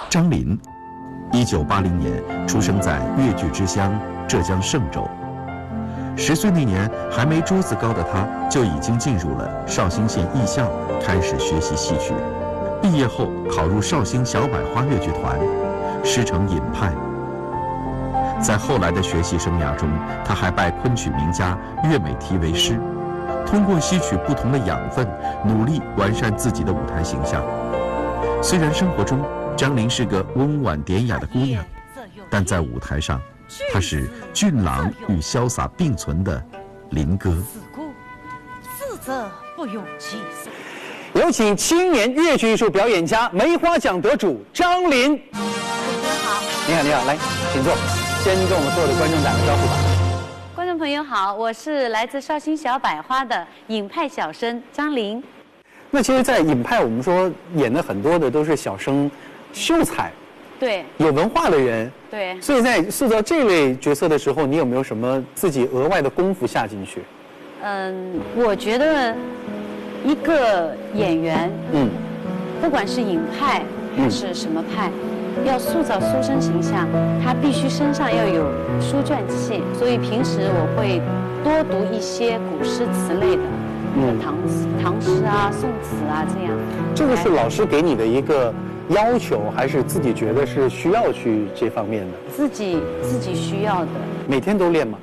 张琳，1980年出生在越剧之乡浙江嵊州。10岁那年，还没桌子高的他，就已经进入了绍兴县艺校，开始学习戏曲。毕业后，考入绍兴小百花越剧团，师承尹派。在后来的学习生涯中，他还拜昆曲名家岳美缇为师，通过吸取不同的养分，努力完善自己的舞台形象。虽然生活中张琳是个温婉典雅的姑娘，但在舞台上，她是俊朗与潇洒并存的林歌。自责不用计算。有请青年越剧艺术表演家、梅花奖得主张琳。主持人好，你好，你好，来，请坐。先跟我们所有的观众打个招呼吧。观众朋友好，我是来自绍兴小百花的尹派小生张琳。那其实，在尹派，我们说演的很多的都是小生、秀才，对，有文化的人。对，所以在塑造这类角色的时候，你有没有什么自己额外的功夫下进去？我觉得一个演员，不管是尹派还是什么派，要塑造书生形象，他必须身上要有书卷气。所以平时我会多读一些古诗词类的，唐诗啊、宋词啊这样。这个是老师给你的一个要求，还是自己觉得是需要去这方面的？自己需要的。每天都练吗？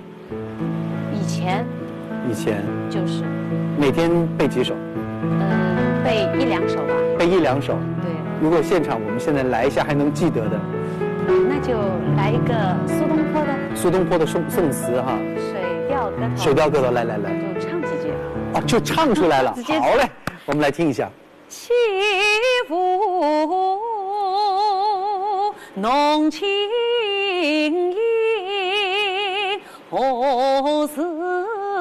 以前就是每天背几首？背1-2首吧。背1-2首。对。如果现场我们现在来一下还能记得的，那就来一个苏东坡的。苏东坡的宋词哈。水调歌头，来。就唱几句。哦，就唱出来了。好嘞，我们来听一下。起伏浓情意，何时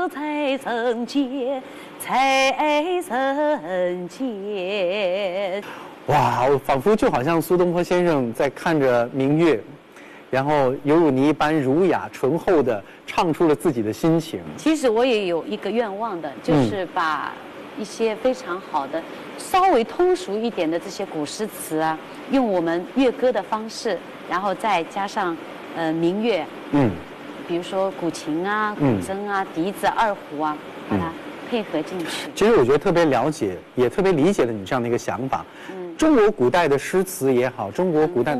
才曾见？哇，我仿佛就好像苏东坡先生在看着明月，然后犹如你一般儒雅醇厚的唱出了自己的心情。其实我也有一个愿望的，就是把一些非常好的、稍微通俗一点的这些古诗词啊，用我们乐歌的方式，然后再加上民乐，比如说古琴啊、古筝啊、笛子、二胡啊，把它配合进去。其实我觉得特别了解，也特别理解了你这样的一个想法。中国古代的诗词也好，中国古代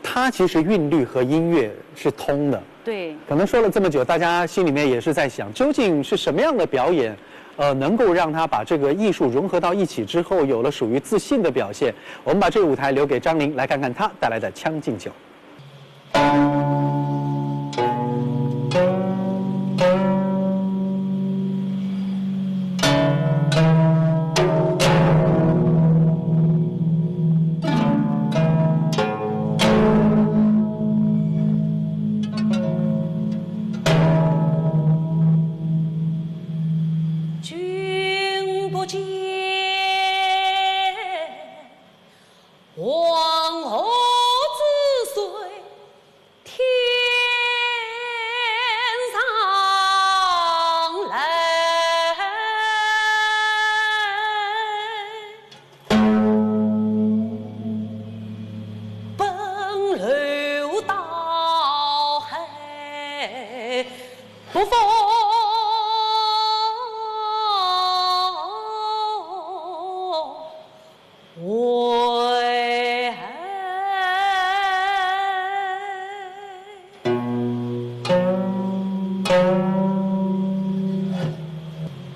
它其实韵律和音乐是通的。对。可能说了这么久，大家心里面也是在想，究竟是什么样的表演，能够让他把这个艺术融合到一起之后，有了属于自信的表现。我们把这个舞台留给张琳，来看看她带来的《将进酒》。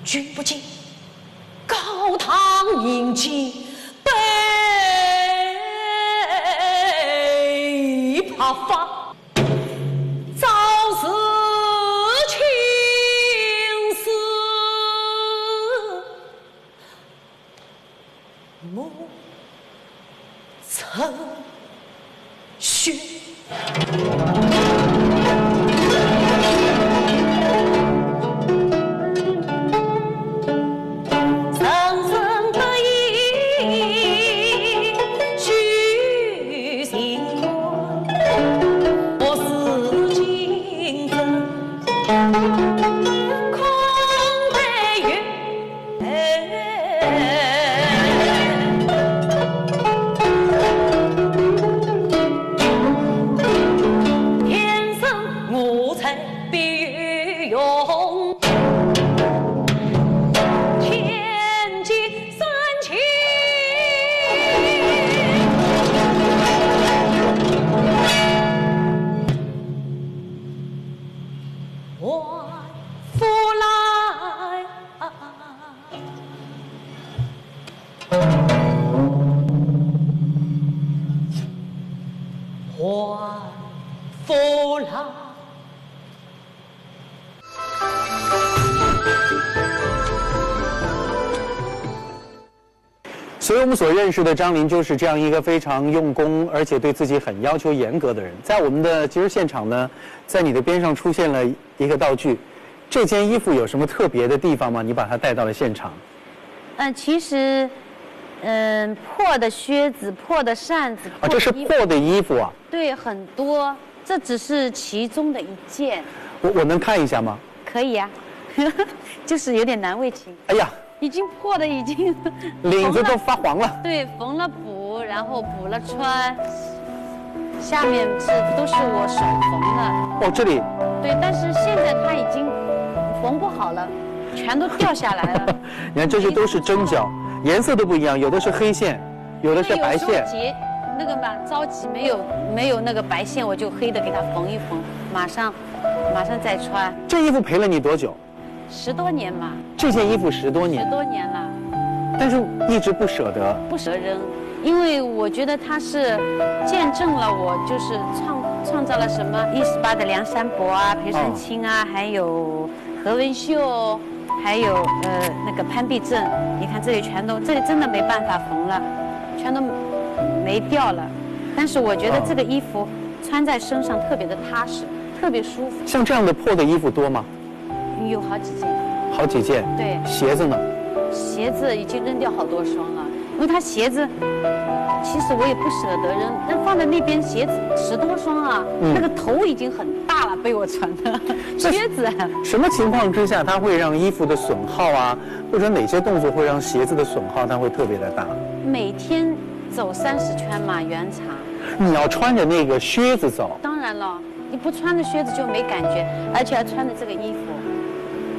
君不见，高堂饮尽杯怕发。早是青丝暮成雪。还佛来。所以我们所认识的张琳就是这样一个非常用功，而且对自己很要求严格的人。在我们的今日现场呢，在你的边上出现了一个道具，这件衣服有什么特别的地方吗？你把它带到了现场。其实，破的靴子、破的扇子，啊，这是破的衣服啊？对，很多，这只是其中的一件。我能看一下吗？可以呀、就是有点难为情。哎呀，已经破的已经领子都发黄了。对，缝了补，然后补了穿，下面都是我手缝的。哦，这里。对，但是现在它已经缝不好了，全都掉下来了。你看，这些都是针脚，颜色都不一样，有的是黑线，有的是白线。那个嘛，着急没有那个白线，我就黑的给它缝一缝，马上再穿。这衣服陪了你多久？10多年嘛。这件衣服10多年。10多年了。但是一直不舍得。不舍得扔，因为我觉得它是见证了我就是创造了什么118的梁山伯啊、裴山青啊，还有何文秀，还有那个潘必正。你看这里这里真的没办法缝了，全都没掉了。但是我觉得这个衣服穿在身上特别的踏实，特别舒服。像这样的破的衣服多吗？有好几件。好几件。对。鞋子呢？鞋子已经扔掉好多双了，因为它鞋子，其实我也不舍得扔，但放在那边鞋子10多双啊，那个头已经很大了，被我穿的靴子。什么情况之下它会让衣服的损耗啊，或者哪些动作会让鞋子的损耗它会特别的大？每天走30圈嘛，原厂。你要穿着那个靴子走？当然了，你不穿着靴子就没感觉，而且要穿着这个衣服。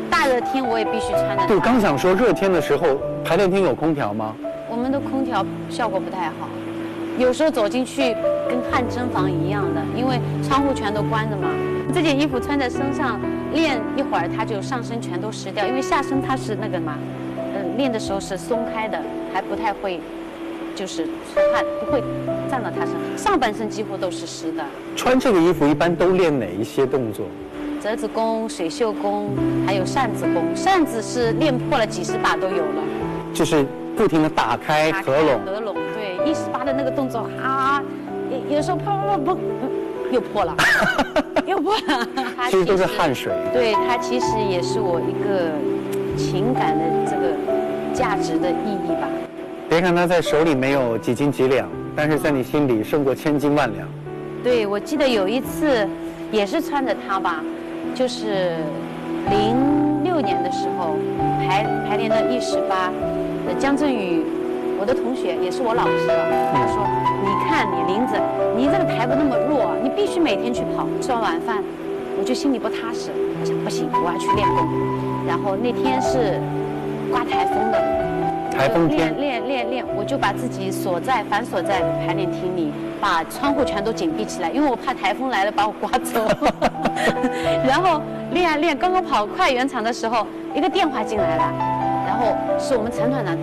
大热天我也必须穿着。对，刚想说热天的时候，排练厅有空调吗？我们的空调效果不太好，有时候走进去跟汗蒸房一样的，因为窗户全都关着嘛。这件衣服穿在身上练一会儿，它就上身全都湿掉，因为下身它是那个嘛，练的时候是松开的，还不太会就是出汗，不会沾到它身，上半身几乎都是湿的。穿这个衣服一般都练哪一些动作？折子功、水袖功，还有扇子功。扇子是练破了几十把都有了，就是不停地打开合拢。合拢，对，118的那个动作啊，有时候砰，又破了，又破了。其实都是汗水。对，它其实也是我一个情感的这个价值的意义吧。别看它在手里没有几斤几两，但是在你心里胜过千斤万两。对，我记得有一次也是穿着它吧。就是06年的时候排练的118，江振宇，我的同学也是我老师了，他说：“你看你林子，你这个台不那么弱，你必须每天去跑。”吃完晚饭，我就心里不踏实，我想不行，我要去练功。然后那天是刮台风的，台风天练，我就把自己反锁在排练厅里，把窗户全都紧闭起来，因为我怕台风来了把我刮走。然后练，刚刚跑快圆场的时候，一个电话进来了，然后是我们陈团长，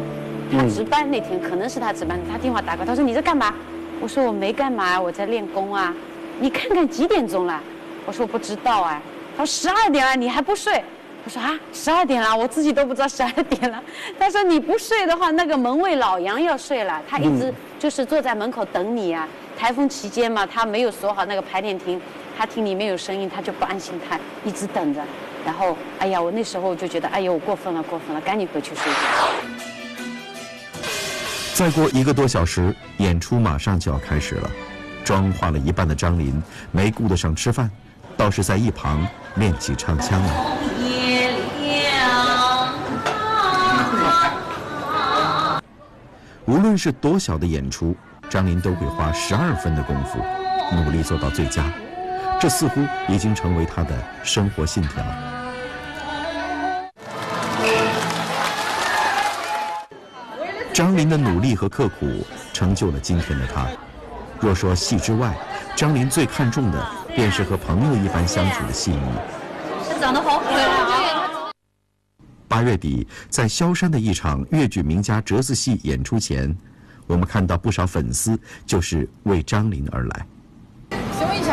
他值班那天，可能是他值班，他电话打过来，他说：“你在干嘛？”我说：“我没干嘛，我在练功啊。”你看看几点钟了？我说：“我不知道啊。”他说：“12点了，你还不睡？”我说：“啊，12点了，我自己都不知道12点了。”他说：“你不睡的话，那个门卫老杨要睡了，他一直就是坐在门口等你啊。台风期间嘛，他没有锁好那个排练厅，他听里面有声音，他就不安心，他一直等着。然后，哎呀，我那时候就觉得，哎呦，我过分了，赶紧回去睡觉。”再过1个多小时，演出马上就要开始了。妆化了一半的张琳没顾得上吃饭，倒是在一旁练起唱腔来。无论是多小的演出，张琳都会花12分的功夫，努力做到最佳。这似乎已经成为她的生活信条。张琳的努力和刻苦，成就了今天的她。若说戏之外，张琳最看重的便是和朋友一般相处的细腻。她长得好可爱啊！8月底，在萧山的一场越剧名家折子戏演出前，我们看到不少粉丝就是为张琳而来。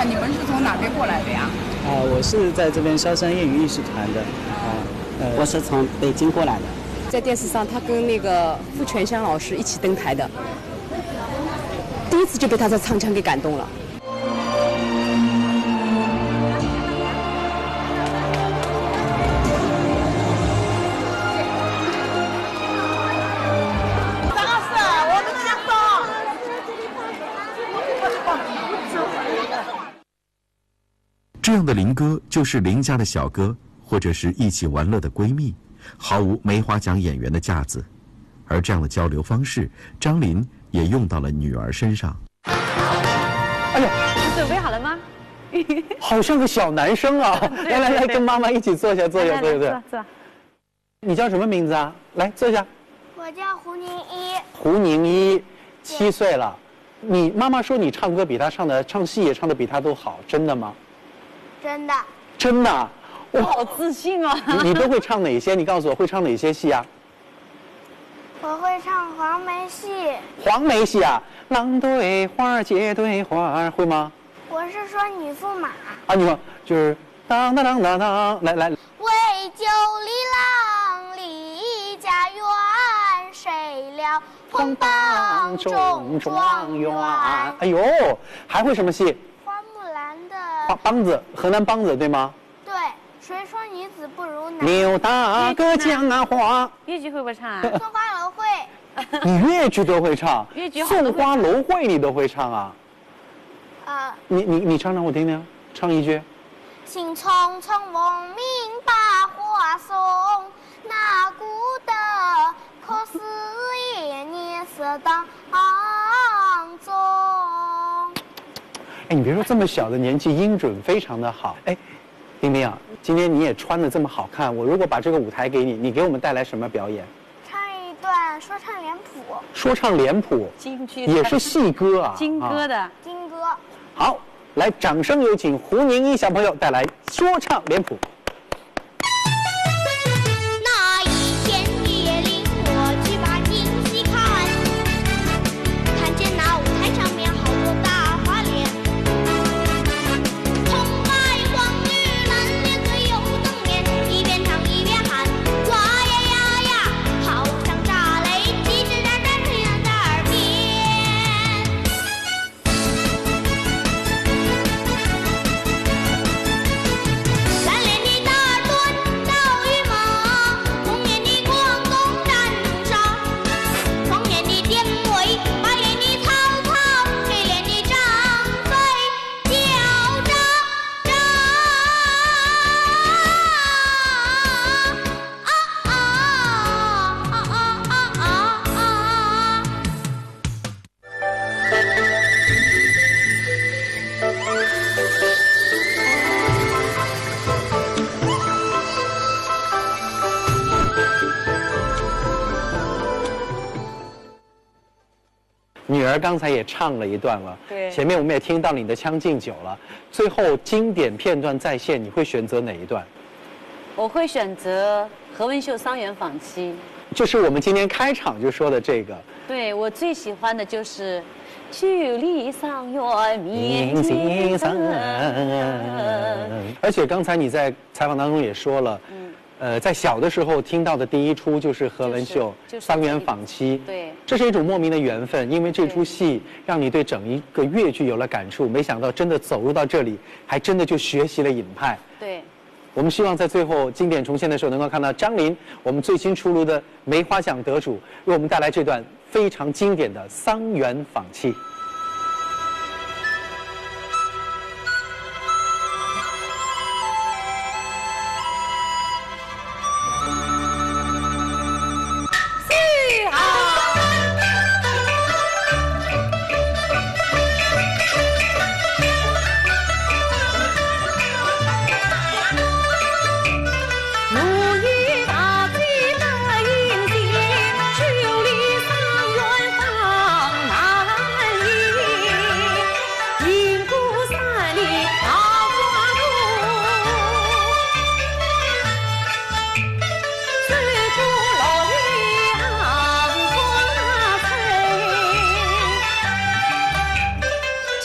下，你们是从哪边过来的呀？我是在这边萧山业余艺术团的。我是从北京过来的。在电视上，他跟那个傅全香老师一起登台的，第一次就被他的唱腔给感动了。这样的林哥就是邻家的小哥，或者是一起玩乐的闺蜜，毫无梅花奖演员的架子。而这样的交流方式，张琳也用到了女儿身上。哎呦，你准备好了吗？好像个小男生啊！来，跟妈妈一起坐下，坐。你叫什么名字啊？来，坐下。我叫胡宁一。胡宁一，7岁了。你妈妈说你唱歌比她唱戏也唱得比她都好，真的吗？真的。真的啊？我好自信哦！你都会唱哪些？你告诉我会唱哪些戏啊？我会唱黄梅戏。黄梅戏啊，郎对花，姐对花，会吗？我是说女驸马。啊，你说就是当，来。为救李郎离家园，谁料碰帮中状元。哎呦，还会什么戏？花木兰的梆子，河南梆子对吗？对，谁说女子不如男？刘大哥讲花。粤剧会不会唱啊？送花楼会。你粤剧都会唱？粤剧送花楼会你都会唱啊？你唱唱我听听，唱一句。兴匆匆闻名把花送，那顾得可是爷年色当中。哎，你别说这么小的年纪，音准非常的好。哎，丁丁啊，今天你也穿得这么好看，我如果把这个舞台给你，你给我们带来什么表演？唱一段说唱脸谱。说唱脸谱，京剧也是戏歌啊，京歌的。京歌。好，来，掌声有请胡宁一小朋友带来说唱脸谱。那一天夜里，我去把京戏看，看见那舞台上面好多大花脸，红白黄绿蓝脸最有瞪脸，一边唱一边喊，哇呀呀呀，好像炸雷，叽吱喳喳声响在耳边。蓝脸的大耳朵到羽毛，红脸的广东战沙，黄脸的典韦，白脸的曹操，黑脸的张飞叫喳喳。女儿刚才也唱了一段了，对前面我们也听到你的《将进酒》了，最后经典片段再现，你会选择哪一段？我会选择何文秀《桑园访妻》。就是我们今天开场就说的这个。对，我最喜欢的就是“距离桑园明星声”。而且刚才你在采访当中也说了，在小的时候听到的第一出就是何文秀《桑园访妻》。对，这是一种莫名的缘分，因为这出戏让你对整一个粤剧有了感触。没想到真的走入到这里，还真的就学习了尹派。对。我们希望在最后经典重现的时候，能够看到张琳，我们最新出炉的梅花奖得主，为我们带来这段非常经典的《桑园访妻》。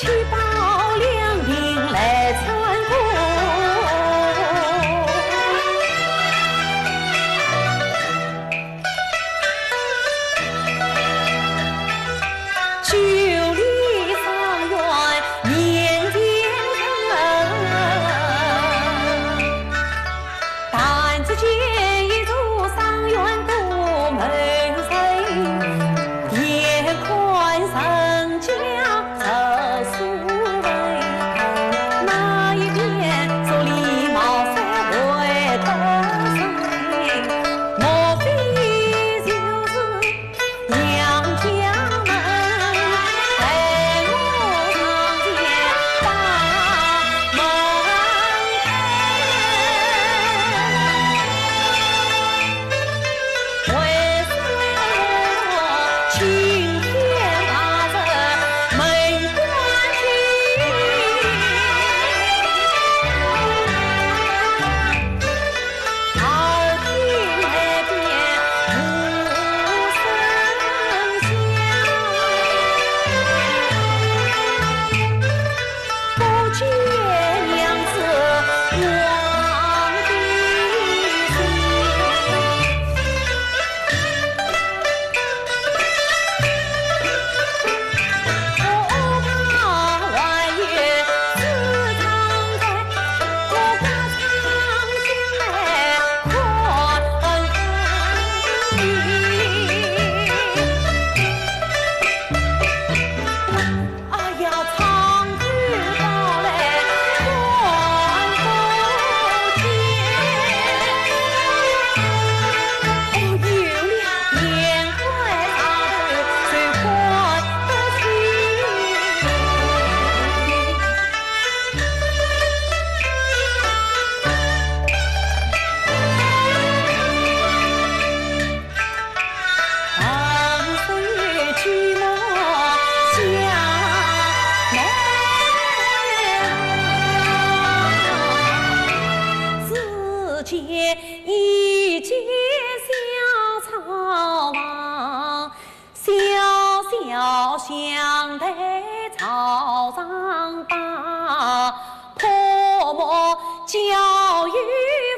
七宝两银朝上把泼墨教育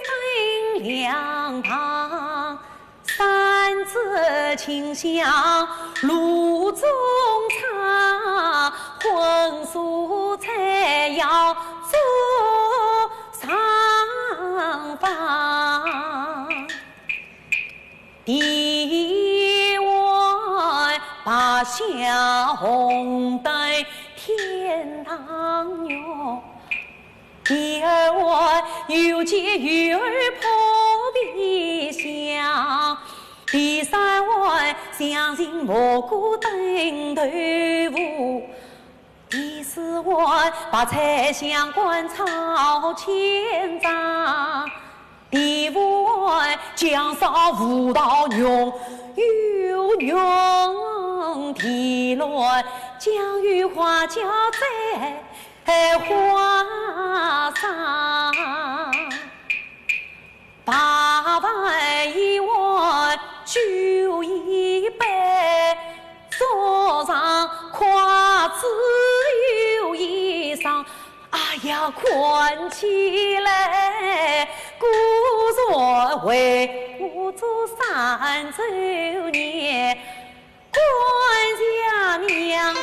分两旁，三字清香炉中茶，荤素菜肴做上房。第外八下红灯天堂哟，第二外又见鱼儿扑鼻香，第三外相信蘑菇登头舞，第四外把菜香馆炒千张，第五外江上舞蹈用又用提落江雨花轿在花上，八碗一碗酒一杯，桌上筷子有一双，哎呀困起来故作为我做3周年，管家娘子